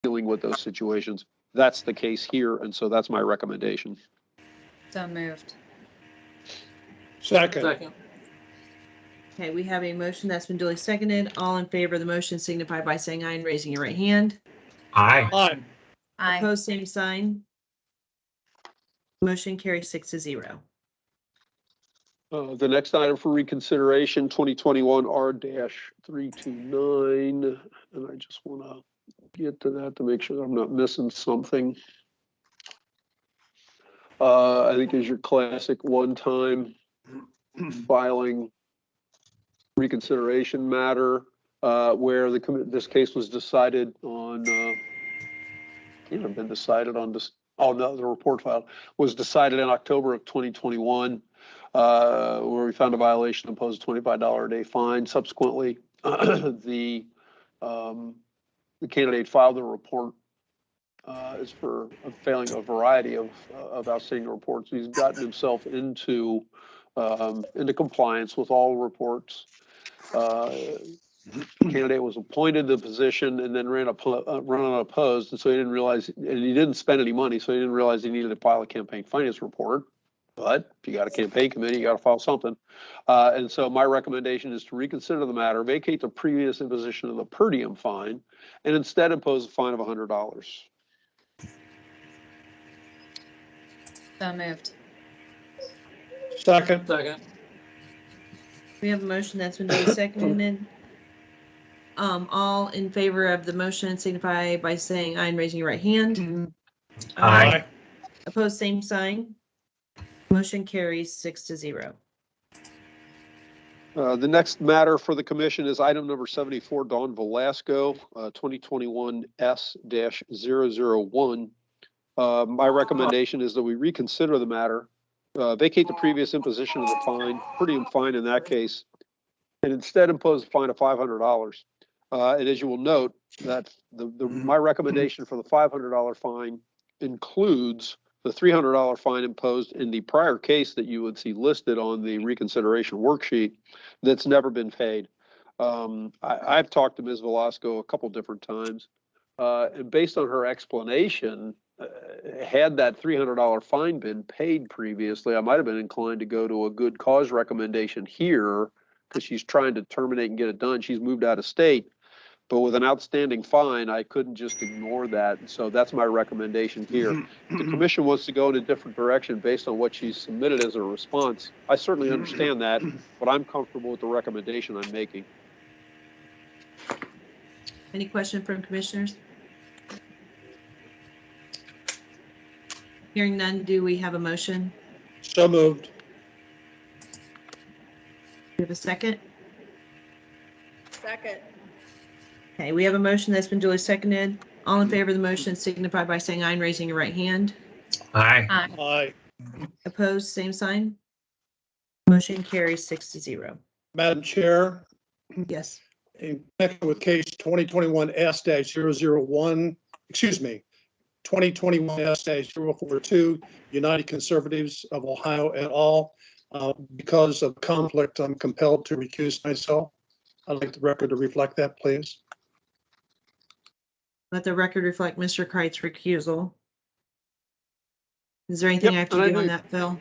dealing with those situations. That's the case here, and so that's my recommendation. So moved. Second. Okay, we have a motion that's been duly seconded. All in favor of the motion signify by saying aye and raising your right hand. Aye. Aye. Aye. Opposed, same sign. Motion carries 6-0. The next item for reconsideration, 2021 R-329, and I just want to get to that to make sure I'm not missing something. I think is your classic one-time filing reconsideration matter, where this case was decided on, been decided on this. Oh no, the report file was decided in October of 2021, where we found a violation, imposed a $25 a day fine. Subsequently, the candidate filed a report is for failing a variety of outstanding reports. He's gotten himself into compliance with all reports. Candidate was appointed the position and then run unopposed, and so he didn't realize, and he didn't spend any money, so he didn't realize he needed to file a campaign finance report. But if you got a campaign committee, you got to file something. And so my recommendation is to reconsider the matter, vacate the previous imposition of the per diem fine, and instead impose a fine of $100. So moved. Second. We have a motion that's been duly seconded. All in favor of the motion signify by saying aye and raising your right hand. Aye. Opposed, same sign. Motion carries 6-0. The next matter for the commission is item number 74, Dawn Velasco, 2021 S-001. My recommendation is that we reconsider the matter, vacate the previous imposition of the fine, per diem fine in that case, and instead impose a fine of $500. And as you will note, that my recommendation for the $500 fine includes the $300 fine imposed in the prior case that you would see listed on the reconsideration worksheet that's never been paid. I've talked to Ms. Velasco a couple different times, and based on her explanation, had that $300 fine been paid previously, I might have been inclined to go to a good cause recommendation here, because she's trying to terminate and get it done. She's moved out of state. But with an outstanding fine, I couldn't just ignore that. So that's my recommendation here. If the commission wants to go in a different direction based on what she's submitted as a response, I certainly understand that, but I'm comfortable with the recommendation I'm making. Any question from commissioners? Hearing none, do we have a motion? So moved. Do we have a second? Second. Okay, we have a motion that's been duly seconded. All in favor of the motion signify by saying aye and raising your right hand. Aye. Aye. Aye. Opposed, same sign. Motion carries 6-0. Madam Chair, Yes. in connection with case 2021 S-001, 2021 S-042, United Conservatives of Ohio et al. Because of conflict, I'm compelled to recuse myself. I'd like the record to reflect that, please. Let the record reflect Mr. Kreitz recusal. Is there anything I have to do on that, Phil?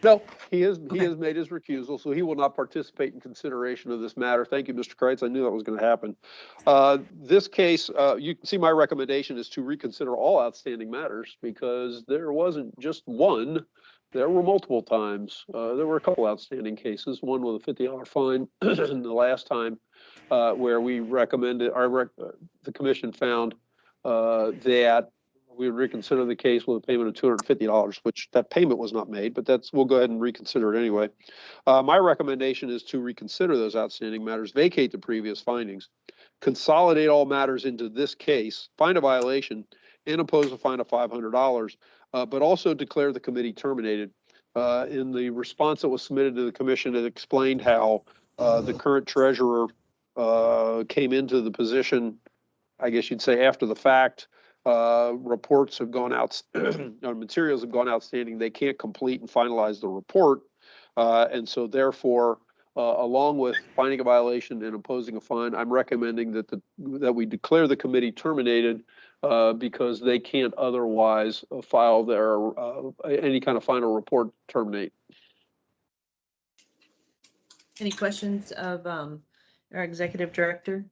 No, he has Okay. made his recusal, so he will not participate in consideration of this matter. Thank you, Mr. Kreitz. I knew that was going to happen. This case, you can see my recommendation is to reconsider all outstanding matters, because there wasn't just one. There were multiple times. There were a couple outstanding cases, one with a $50 fine, and the last time where we recommended, the commission found that we would reconsider the case with a payment of $250, which that payment was not made, but we'll go ahead and reconsider it anyway. My recommendation is to reconsider those outstanding matters, vacate the previous findings, consolidate all matters into this case, find a violation, and impose a fine of $500, but also declare the committee terminated. In the response that was submitted to the commission, it explained how the current treasurer came into the position, I guess you'd say after the fact. Reports have gone out, materials have gone outstanding. They can't complete and finalize the report. And so therefore, along with finding a violation and imposing a fine, I'm recommending that we declare the committee terminated because they can't otherwise file their, any kind of final report terminate. Any questions of our executive director?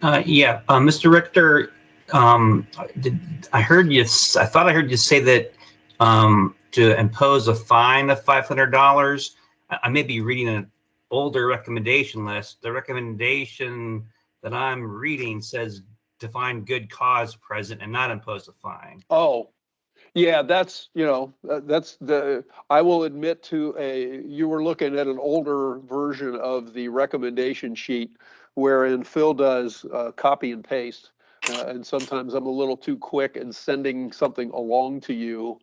Yeah, Mr. Richter, I heard you, I thought I heard you say that to impose a fine of $500. I may be reading an older recommendation list. The recommendation that I'm reading says to find good cause present and not impose a fine. Oh, yeah, that's, that's I will admit to you were looking at an older version of the recommendation sheet wherein Phil does copy and paste. And sometimes I'm a little too quick in sending something along to you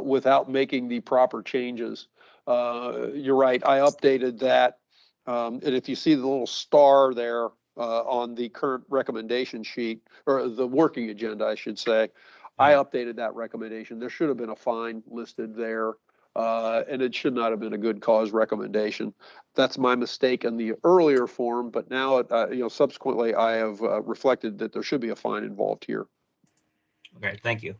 without making the proper changes. You're right, I updated that. And if you see the little star there on the current recommendation sheet, or the working agenda, I should say, I updated that recommendation. There should have been a fine listed there, and it should not have been a good cause recommendation. That's my mistake in the earlier form, but now, subsequently, I have reflected that there should be a fine involved here. Okay, thank you.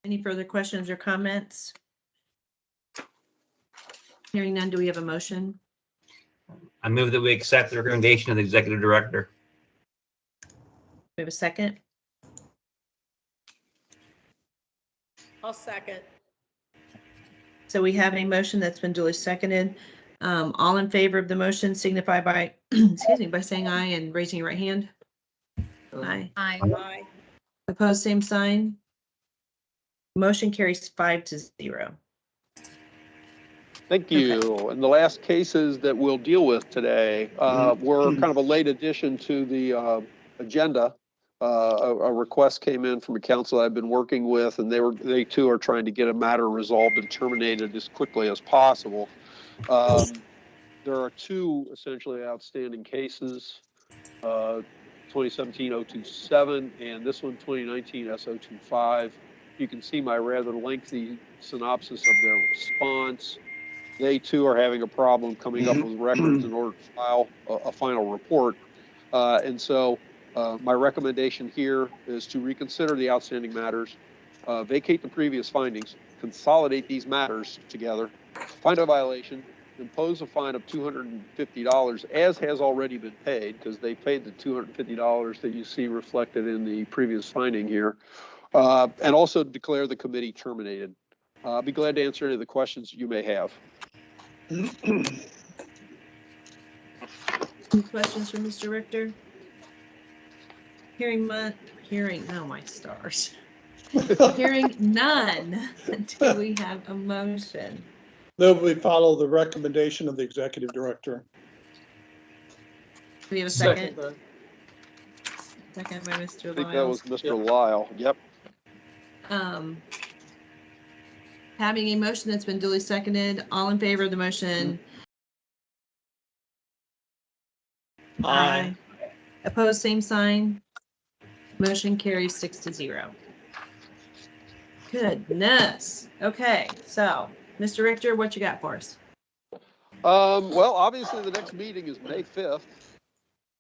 Any further questions or comments? Hearing none, do we have a motion? I move that we accept the recommendation of the executive director. We have a second? I'll second. So we have a motion that's been duly seconded. All in favor of the motion signify by, excuse me, by saying aye and raising your right hand. Aye. Aye. Aye. Opposed, same sign. Motion carries 5-0. Thank you. And the last cases that we'll deal with today were kind of a late addition to the agenda. A request came in from a council I've been working with, and they too are trying to get a matter resolved and terminated as quickly as possible. There are two essentially outstanding cases, 2017-027 and this one 2019-S025. You can see my rather lengthy synopsis of their response. They too are having a problem coming up with records in order to file a final report. And so my recommendation here is to reconsider the outstanding matters, vacate the previous findings, consolidate these matters together, find a violation, impose a fine of $250, as has already been paid, because they paid the $250 that you see reflected in the previous finding here, and also declare the committee terminated. I'll be glad to answer any of the questions you may have. Any questions for Mr. Richter? Hearing, oh my stars. Hearing none. Do we have a motion? No, we follow the recommendation of the executive director. Do we have a second? Second by Mr. I think that was Lyles. Mr. Lyle. Yep. Having a motion that's been duly seconded, all in favor of the motion? Aye. Opposed, same sign. Motion carries 6-0. Goodness. Okay, so Mr. Richter, what you got for us? Well, obviously the next meeting is May 5th.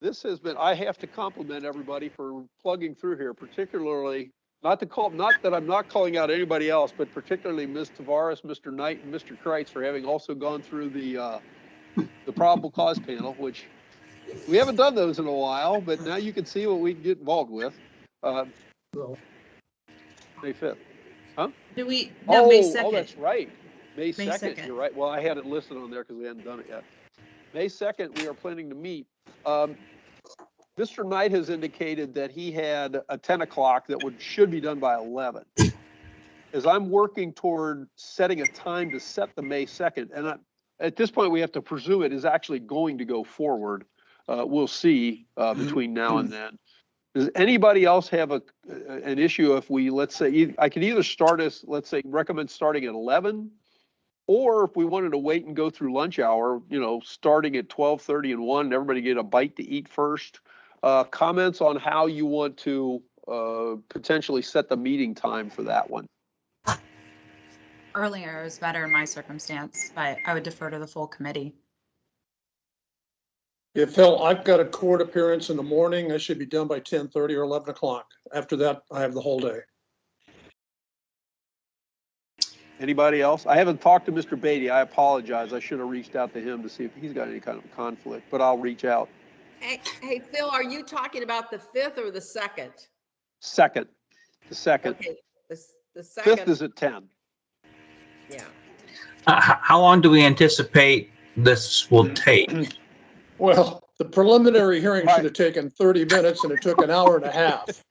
This has been, I have to compliment everybody for plugging through here, particularly, not that I'm not calling out anybody else, but particularly Ms. Tavares, Mr. Knight, and Mr. Kreitz for having also gone through the probable cause panel, which we haven't done those in a while, but now you can see what we can get involved with. May 5th. Do we, no, May 2nd. Oh, that's right. May 2nd, 2nd. you're right. Well, I had it listed on there because we hadn't done it yet. May 2nd, we are planning to meet. Mr. Knight has indicated that he had a 10 o'clock that should be done by 11. As I'm working toward setting a time to set the May 2nd, and at this point, we have to presume it is actually going to go forward. We'll see between now and then. Does anybody else have an issue if we, let's say, I could either start us, let's say, recommend starting at 11, or if we wanted to wait and go through lunch hour, starting at 12:30 and 1, and everybody get a bite to eat first. Comments on how you want to potentially set the meeting time for that one. Earlier is better in my circumstance, but I would defer to the full committee. Yeah, Phil, I've got a court appearance in the morning. I should be done by 10:30 or 11 o'clock. After that, I have the whole day. Anybody else? I haven't talked to Mr. Beatty. I apologize. I should have reached out to him to see if he's got any kind of conflict, but I'll reach out. Hey, Phil, are you talking about the 5th or the 2nd? Second, the second. Okay, the Fifth 2nd, is at 10. yeah. How long do we anticipate this will take? Well, the preliminary hearing should have taken 30 minutes and it took an hour and a half.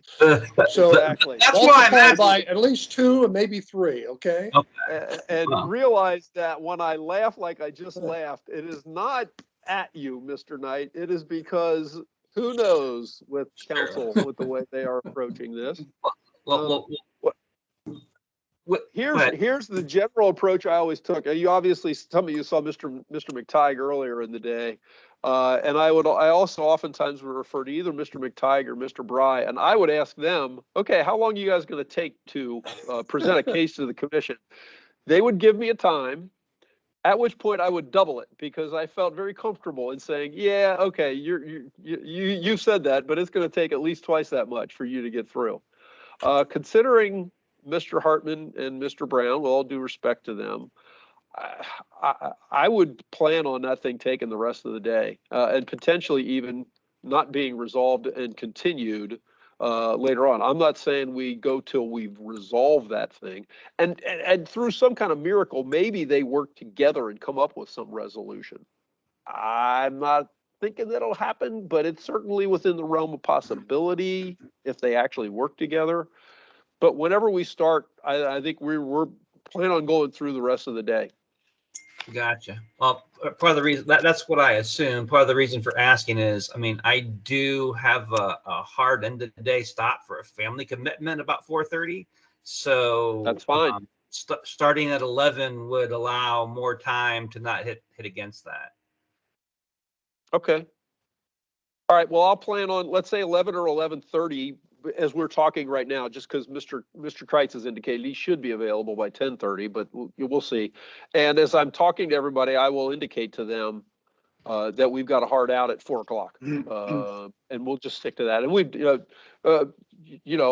So Exactly. That's why I'm multiply asking. by at least 2 and maybe 3, okay? And Wow. realize that when I laugh like I just laughed, it is not at you, Mr. Knight. It is because who knows with council, with the way they are approaching this. Well, Here's ahead. here's the general approach I always took. You obviously, some of you saw Mr. McTighe earlier in the day. And I also oftentimes would refer to either Mr. McTighe or Mr. Bry, and I would ask them, okay, how long are you guys going to take to present a case to the commission? They would give me a time, at which point I would double it because I felt very comfortable in saying, yeah, okay, you said that, but it's going to take at least twice that much for you to get through. Considering Mr. Hartman and Mr. Brown, with all due respect to them, I would plan on that thing taking the rest of the day and potentially even not being resolved and continued later on. I'm not saying we go till we've resolved that thing, and through some kind of miracle, maybe they work together and come up with some resolution. I'm not thinking that'll happen, but it's certainly within the realm of possibility if they actually work together. But whenever we start, I think we're planning on going through the rest of the day. Gotcha. Well, part of the reason that's what I assume. Part of the reason for asking is, I mean, I do have a hard end of the day stop for a family commitment about 4:30. So That's fine. Starting at 11 would allow more time to not hit against that. Okay. All right. Well, I'll plan on, let's say 11 or 11:30 as we're talking right now, just because Mr. Kreitz has indicated he should be available by 10:30, but we'll see. And as I'm talking to everybody, I will indicate to them that we've got a hard out at 4 o'clock. And we'll just stick to that. And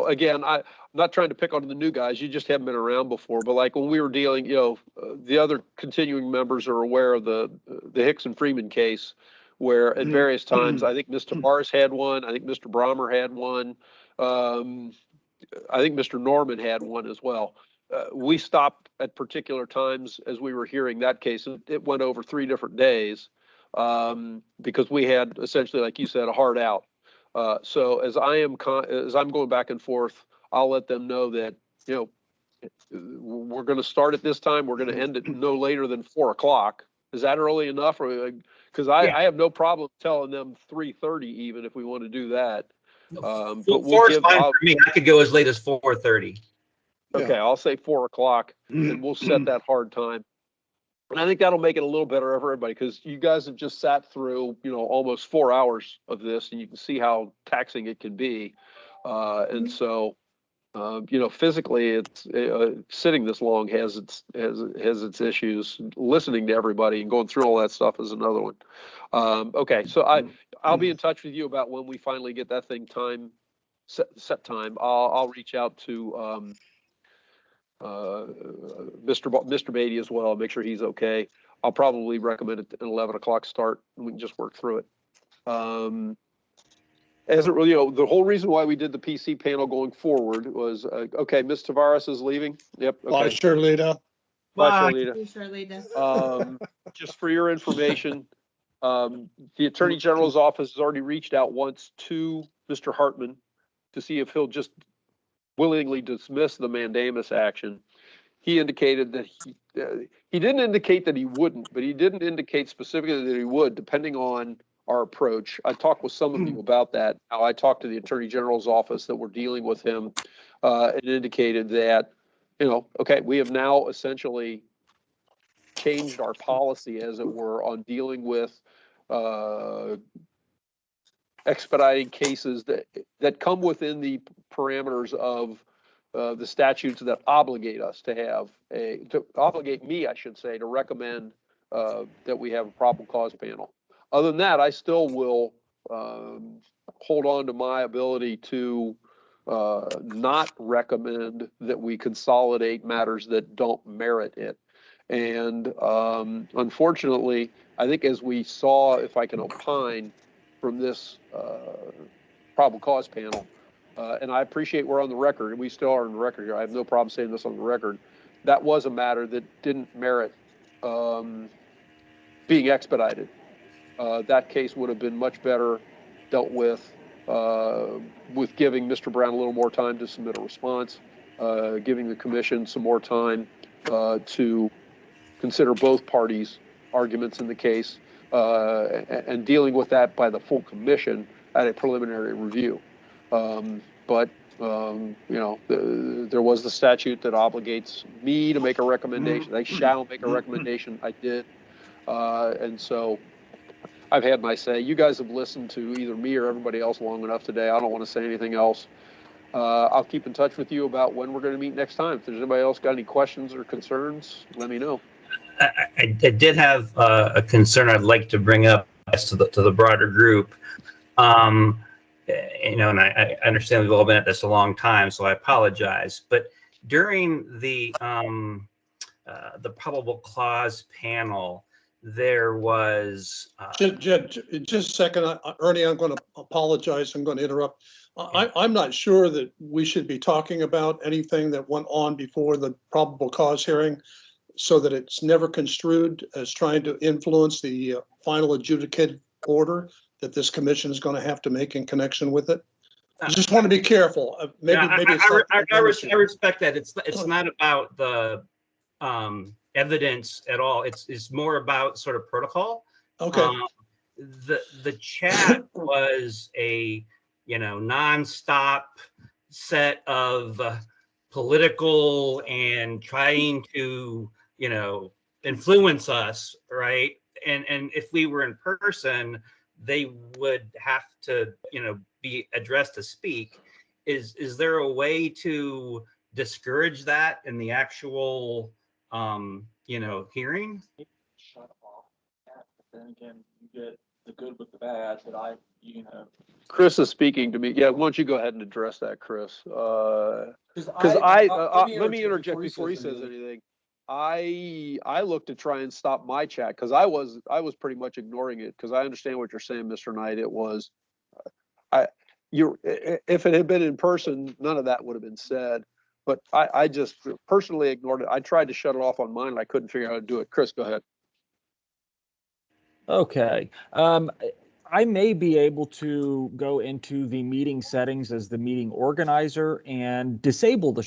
again, I'm not trying to pick on the new guys. You just haven't been around before. But like when we were dealing, the other continuing members are aware of the Hicks and Freeman case, where at various times, I think Mr. Tavares had one. I think Mr. Brommer had one. I think Mr. Norman had one as well. We stopped at particular times as we were hearing that case. It went over 3 different days because we had essentially, like you said, a hard out. So as I'm going back and forth, I'll let them know that, we're going to start at this time. We're going to end it no later than 4 o'clock. Is that early enough? Because I have no problem telling them 3:30 even if we want to do that. But we'll Four is fine for me. I could go as late as 4:30. Okay, I'll say 4 o'clock and we'll set that hard time. And I think that'll make it a little better for everybody because you guys have just sat through, almost 4 hours of this and you can see how taxing it can be. And so, physically it's sitting this long has its issues. Listening to everybody and going through all that stuff is another one. Okay, so I'll be in touch with you about when we finally get that thing set time. I'll reach out to Mr. Beatty as well, make sure he's okay. I'll probably recommend an 11 o'clock start and we can just work through it. As it really, the whole reason why we did the PC panel going forward was, okay, Ms. Tavares is leaving. Yep. Bye, Okay. Shirlita. Bye, Bye. Charlita. Just for your information, the Attorney General's office has already reached out once to Mr. Hartman to see if he'll just willingly dismiss the mandamus action. He indicated that he didn't indicate that he wouldn't, but he didn't indicate specifically that he would, depending on our approach. I talked with some of you about that. How I talked to the Attorney General's office that we're dealing with him, and indicated that, okay, we have now essentially changed our policy, as it were, on dealing with expediting cases that come within the parameters of the statutes that obligate us to obligate me, I should say, to recommend that we have a probable cause panel. Other than that, I still will hold on to my ability to not recommend that we consolidate matters that don't merit it. And unfortunately, I think as we saw, if I can opine from this probable cause panel, and I appreciate we're on the record, and we still are on the record here. I have no problem saying this on the record. That was a matter that didn't merit being expedited. That case would have been much better dealt with giving Mr. Brown a little more time to submit a response, giving the commission some more time to consider both parties' arguments in the case, and dealing with that by the full commission at a preliminary review. But there was the statute that obligates me to make a recommendation. They shall make a recommendation. I did. And so I've had my say. You guys have listened to either me or everybody else long enough today. I don't want to say anything else. I'll keep in touch with you about when we're going to meet next time. If there's anybody else got any questions or concerns, let me know. I did have a concern I'd like to bring up as to the broader group. And I understand we've all been at this a long time, so I apologize. But during the probable cause panel, there was Just a second, Ernie, I'm going to apologize. I'm going to interrupt. I'm not sure that we should be talking about anything that went on before the probable cause hearing, so that it's never construed as trying to influence the final adjudicated order that this commission is going to have to make in connection with it. I just want to be careful. Maybe I respect that. It's not about the evidence at all. It's more about sort of protocol. Okay. The chat was a nonstop set of political and trying to influence us, right? And if we were in person, they would have to be addressed to speak. Is there a way to discourage that in the actual hearing? Shut off. But then again, you get the good with the bad that Chris is speaking to me. Yeah, why don't you go ahead and address that, Chris? Because let me interject before he says anything. I looked to try and stop my chat because I was pretty much ignoring it, because I understand what you're saying, Mr. Knight. It was, if it had been in person, none of that would have been said. But I just personally ignored it. I tried to shut it off on mine, and I couldn't figure out how to do it. Chris, go ahead. Okay. I may be able to go into the meeting settings as the meeting organizer and disable the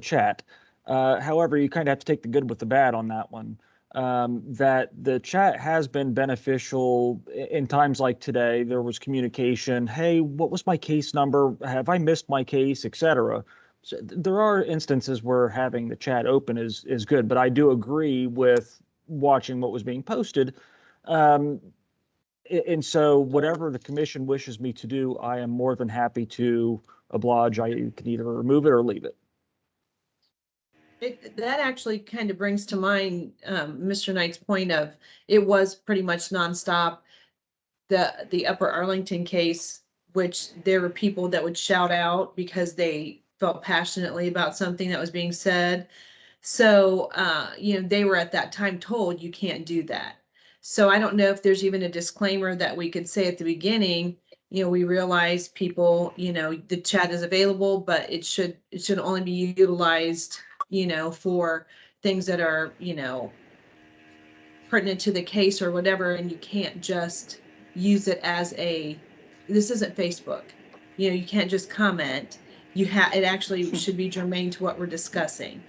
chat. However, you kind of have to take the good with the bad on that one. That the chat has been beneficial in times like today. There was communication. Hey, what was my case number? Have I missed my case, etc. So there are instances where having the chat open is good, but I do agree with watching what was being posted. And so whatever the commission wishes me to do, I am more than happy to oblige. I can either remove it or leave it. That actually kind of brings to mind Mr. Knight's point of it was pretty much nonstop. The Upper Arlington case, which there were people that would shout out because they felt passionately about something that was being said. So, they were at that time told you can't do that. So I don't know if there's even a disclaimer that we could say at the beginning. We realize people, the chat is available, but it should only be utilized, for things that are, pertinent to the case or whatever. And you can't just use it as this isn't Facebook. You can't just comment. It actually should be germane to what we're discussing.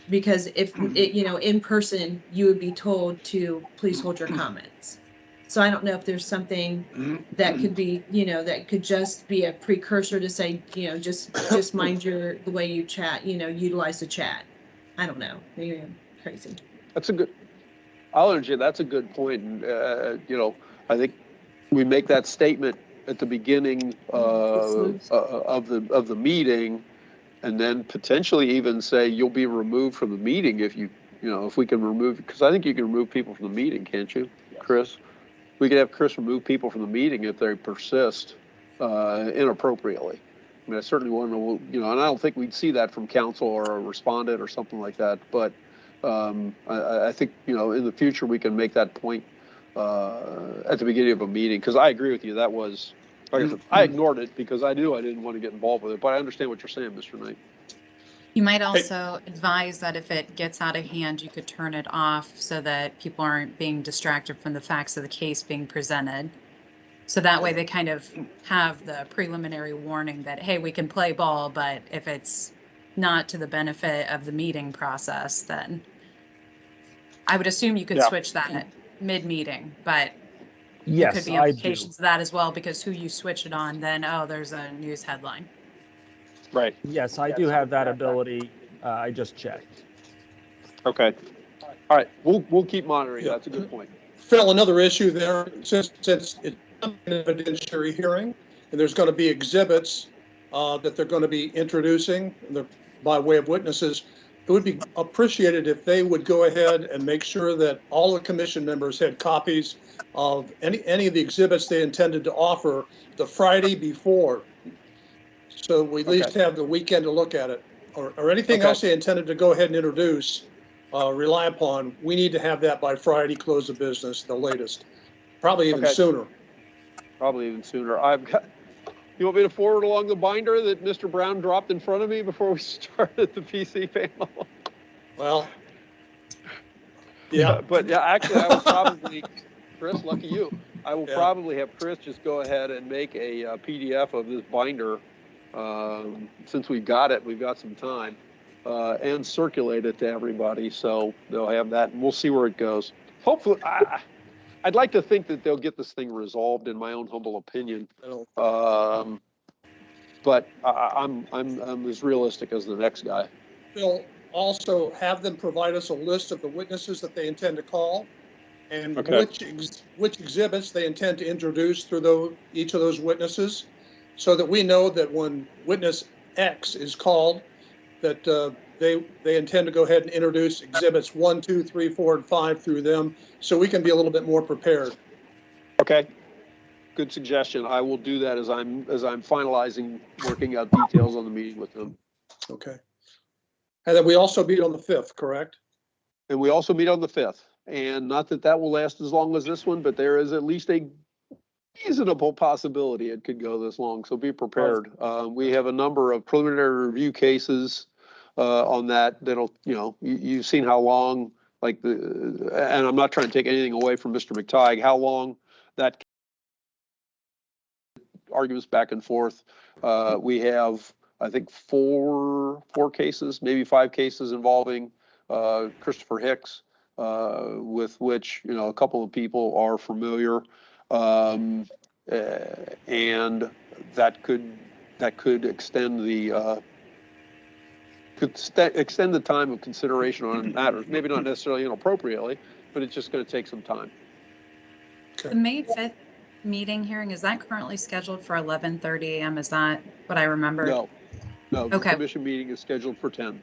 Because if it, in person, you would be told to please hold your comments. So I don't know if there's something that could be, that could just be a precursor to say, just mind the way you chat, utilize the chat. I don't know. Maybe I'm crazy. I'll interject. That's a good point. And, I think we make that statement at the beginning of the meeting, and then potentially even say you'll be removed from the meeting if if we can remove, because I think you can remove people from the meeting, can't you, Chris? we could have Chris remove people from the meeting if they persist inappropriately. I mean, I certainly want to, and I don't think we'd see that from counsel or a respondent or something like that. But I think, in the future, we can make that point at the beginning of a meeting, because I agree with you. That was, like I said, I ignored it because I knew I didn't want to get involved with it. But I understand what you're saying, Mr. Knight. You might also advise that if it gets out of hand, you could turn it off so that people aren't being distracted from the facts of the case being presented. So that way they kind of have the preliminary warning that, hey, we can play ball, but if it's not to the benefit of the meeting process, then I would assume you could Yeah. switch that mid-meeting, but there could Yes, be I do. implications of that as well, because who you switch it on, then, oh, there's a news headline. Right. Yes, I do have that ability. I just checked. Okay. All right. We'll keep monitoring. Yeah. That's a good point. Phil, another issue there, since it's an evidentiary hearing, and there's going to be exhibits that they're going to be introducing by way of witnesses, it would be appreciated if they would go ahead and make sure that all the commission members had copies of any of the exhibits they intended to offer the Friday before. So we at least have the weekend to look at it, or anything Okay. else they intended to go ahead and introduce, rely upon. We need to have that by Friday, close of business, the latest, probably even Okay. sooner. Probably even sooner. You want me to forward along the binder that Mr. Brown dropped in front of me before we started the PC panel? Well, yeah, But yeah, actually, I will probably, Chris, lucky you. I will Yeah. probably have Chris just go ahead and make a PDF of this binder. Since we've got some time, and circulate it to everybody. So they'll have that, and we'll see where it goes. Hopefully, I'd like to think that they'll get this thing resolved, in my own humble opinion. But I'm as realistic as the next guy. We'll also have them provide us a list of the witnesses that they intend to call, and Okay. which exhibits they intend to introduce through each of those witnesses, so that we know that when witness X is called, that they intend to go ahead and introduce exhibits 1, 2, 3, 4, and 5 through them, so we can be a little bit more prepared. Okay. Good suggestion. I will do that as I'm finalizing, working out details on the meeting with them. Okay. And then we also meet on the 5th, correct? And we also meet on the 5th. And not that will last as long as this one, but there is at least a reasonable possibility it could go this long. So be prepared. We have a number of preliminary review cases on that'll, you've seen how long, and I'm not trying to take anything away from Mr. McTighe, how long that arguments back and forth. We have, I think, four cases, maybe 5 cases involving Christopher Hicks, with which, a couple of people are familiar. And that could extend the extend the time of consideration on matters, maybe not necessarily inappropriately, but it's just going to take some time. The May 5th meeting hearing, is that currently scheduled for 11:30 a.m.? Is that what I remember? No, the Okay. commission meeting is scheduled for 10.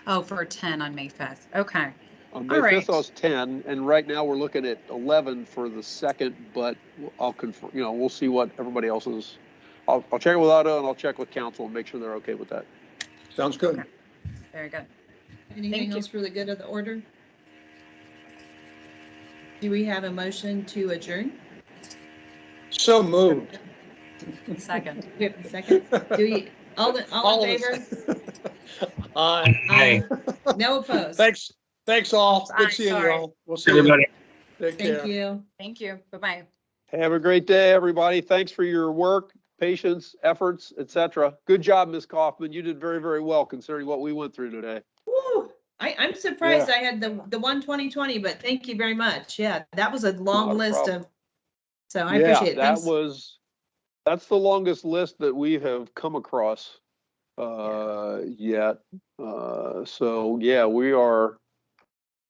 Oh, for 10 on May 5th. Okay. On May All 5th, right. it was 10, and right now we're looking at 11 for the second, but I'll confirm, we'll see what everybody else is. I'll check with Otto, and I'll check with council and make sure they're okay with that. Sounds good. Very good. Anything Thank you. else for the good of the order? Do we have a motion to adjourn? So moved. Second. We have a second? Do we, all in of favor? us. Aye. Hey, No opposed? Thanks all. Aye, Good seeing you sorry. all. We'll see you. everybody. Take care. Thank you. Thank you. Bye-bye. Have a great day, everybody. Thanks for your work, patience, efforts, etc. Good job, Ms. Kaufman. You did very, very well considering what we went through today. Woo. I'm surprised I had the 1 2020, but thank you very much. Yeah, that was a long Not a list problem. of, so I appreciate it. Yeah, Thanks. that's the longest list that we have come across yet. So yeah, we are